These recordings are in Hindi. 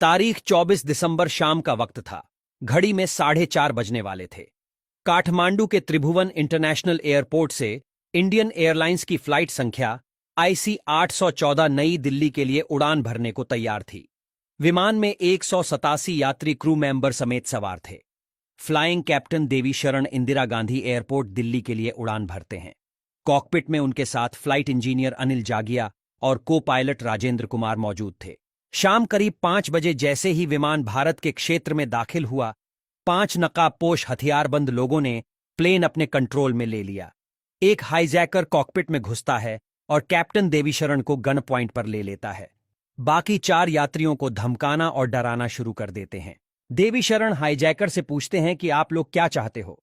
तारीख 24 दिसंबर शाम का वक्त था। घड़ी में 4:30 बजने वाले थे। काठमांडू के त्रिभुवन इंटरनेशनल एयरपोर्ट से इंडियन एयरलाइंस की फ्लाइट संख्या IC 814 नई दिल्ली के लिए उड़ान भरने को तैयार थी। विमान में 187 यात्री क्रू मेंबर समेत सवार थे। फ्लाइंग कैप्टन देवी शरण इंदिरा गांधी एयरपोर्ट दिल्ली के लिए उड़ान भरते हैं। कॉकपिट में उनके साथ फ्लाइट इंजीनियर अनिल जागिया और को पायलट राजेंद्र कुमार मौजूद थे। शाम करीब 5 बजे जैसे ही विमान भारत के क्षेत्र में दाखिल हुआ, 5 नकाबपोश हथियारबंद लोगों ने प्लेन अपने कंट्रोल में ले लिया। एक हाईजैकर कॉकपिट में घुसता है और कैप्टन देवी शरण को गन पॉइंट पर ले लेता है। बाकी 4 यात्रियों को धमकाना और डराना शुरू कर देते हैं। देवी शरण हाईजैकर से पूछते हैं कि आप लोग क्या चाहते हो।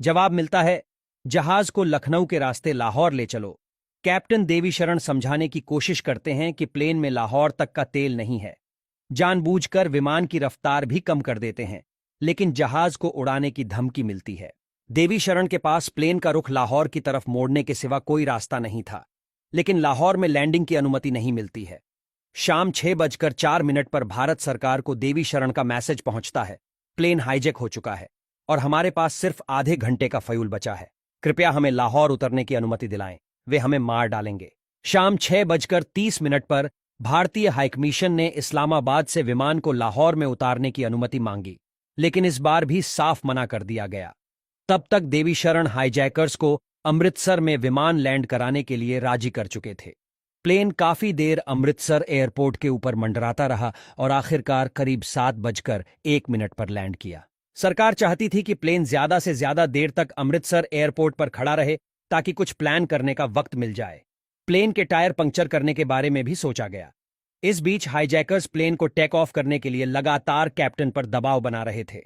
जवाब मिलता है, जहाज को लखनऊ के रास्ते लाहौर ले चलो। कैप्टन देवी शरण समझाने की कोशिश करते हैं कि प्लेन में लाहौर तक का तेल नहीं है। जानबूझकर विमान की रफ्तार भी कम कर देते हैं, लेकिन जहाज को उड़ाने की धमकी मिलती है। देवी शरण के पास प्लेन का रुख लाहौर की तरफ मोड़ने के सिवा कोई रास्ता नहीं था, लेकिन लाहौर में लैंडिंग की अनुमति नहीं मिलती है। शाम 6:04 पर भारत सरकार को देवी शरण का मैसेज पहुंचता है, प्लेन हाईजैक हो चुका है और हमारे पास सिर्फ आधे घंटे का फ्यूल बचा है। कृपया हमें लाहौर उतरने की अनुमति दिलाएं, वे हमें मार डालेंगे। शाम 6:30 पर भारतीय हाईकमीशन ने इस्लामाबाद से विमान को लाहौर में उतारने की अनुमति मांगी, लेकिन इस बार भी साफ मना कर दिया गया। तब तक देवी शरण हाईजैकर्स को अमृतसर में विमान लैंड कराने के लिए राजी कर चुके थे। प्लेन काफी देर अमृतसर एयरपोर्ट के ऊपर मंडराता रहा और आखिरकार करीब 7:01 पर लैंड किया। सरकार चाहती थी कि प्लेन ज्यादा से ज्यादा देर तक अमृतसर एयरपोर्ट पर खड़ा रहे ताकि कुछ प्लान करने का वक्त मिल जाए। प्लेन के टायर पंक्चर करने के बारे में भी सोचा गया। इस बीच हाईजैकर्स प्लेन को टेक ऑफ करने के लिए लगातार कैप्टन पर दबाव बना रहे थे।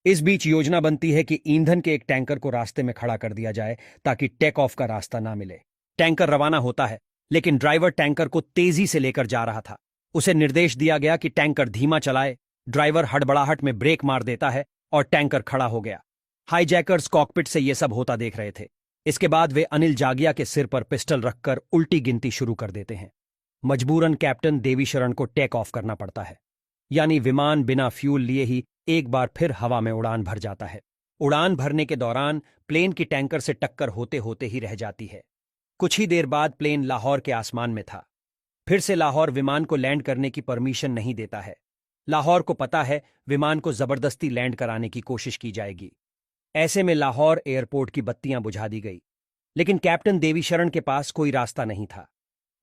इस बीच योजना बनती है कि ईंधन के एक टैंकर को रास्ते में खड़ा कर दिया जाए ताकि टेक ऑफ का रास्ता ना मिले। टैंकर रवाना होता है, लेकिन ड्राइवर टैंकर को तेजी से लेकर जा रहा था। उसे निर्देश दिया गया कि टैंकर धीमा चलाए। ड्राइवर हड़बड़ाहट में ब्रेक मार देता है और टैंकर खड़ा हो गया। हाईजैकर्स कॉकपिट से यह सब होता देख रहे थे। इसके बाद वे अनिल जागिया के सिर पर पिस्टल रखकर उल्टी गिनती शुरू कर देते हैं। मजबूरन कैप्टन देवी शरण को टेक ऑफ करना पड़ता है, यानी विमान बिना फ्यूल लिए ही एक बार फिर हवा में उड़ान भर जाता है। उड़ान भरने के दौरान प्लेन की टैंकर से टक्कर होते होते ही रह जाती है। कुछ ही देर बाद प्लेन लाहौर के आसमान में था। फिर से लाहौर विमान को लैंड करने की परमिशन नहीं देता है। लाहौर को पता है विमान को जबरदस्ती लैंड कराने की कोशिश की जाएगी। ऐसे में लाहौर एयरपोर्ट की बत्तियां बुझा दी गई, लेकिन कैप्टन देवी शरण के पास कोई रास्ता नहीं था।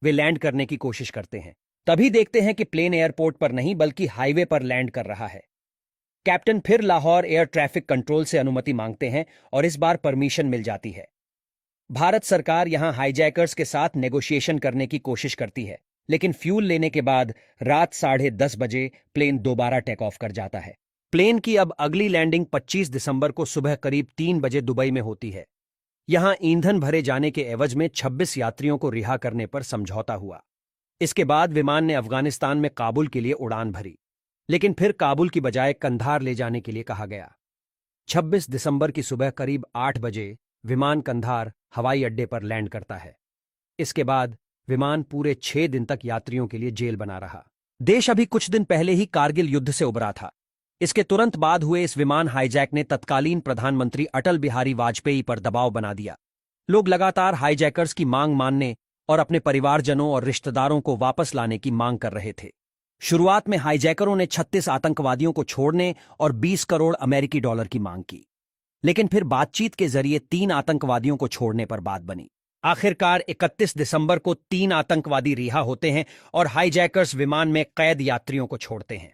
वे लैंड करने की कोशिश करते हैं, तभी देखते हैं कि प्लेन एयरपोर्ट पर नहीं बल्कि हाईवे पर लैंड कर रहा है। कैप्टन फिर लाहौर एयर ट्रैफिक कंट्रोल से अनुमति मांगते हैं और इस बार परमिशन मिल जाती है। भारत सरकार यहां हाईजैकर्स के साथ नेगोशिएशन करने की कोशिश करती है, लेकिन फ्यूल लेने के बाद रात 10:30 बजे प्लेन दोबारा टेक ऑफ कर जाता है। प्लेन की अब अगली लैंडिंग 25 दिसंबर को सुबह करीब 3 बजे दुबई में होती है। यहां ईंधन भरे जाने के एवज में 26 यात्रियों को रिहा करने पर समझौता हुआ। इसके बाद विमान ने अफगानिस्तान में काबुल के लिए उड़ान भरी, लेकिन फिर काबुल की बजाय कंधार ले जाने के लिए कहा गया। 26 दिसंबर की सुबह करीब 8 बजे विमान कंधार हवाई अड्डे पर लैंड करता है। इसके बाद विमान पूरे 6 दिन तक यात्रियों के लिए जेल बना रहा। देश अभी कुछ दिन पहले ही कारगिल युद्ध से उबरा था। इसके तुरंत बाद हुए इस विमान हाईजैक ने तत्कालीन प्रधानमंत्री अटल बिहारी वाजपेयी पर दबाव बना दिया। लोग लगातार हाईजैकर्स की मांग मानने और अपने परिवारजनों और रिश्तेदारों को वापस लाने की मांग कर रहे थे। शुरुआत में हाईजैकरों ने 36 आतंकवादियों को छोड़ने और 20 करोड़ अमेरिकी डॉलर की मांग की, लेकिन फिर बातचीत के जरिए 3 आतंकवादियों को छोड़ने पर बात बनी। आखिरकार 31 दिसंबर को 3 आतंकवादी रिहा होते हैं और हाईजैकर्स विमान में कैद यात्रियों को छोड़ते हैं।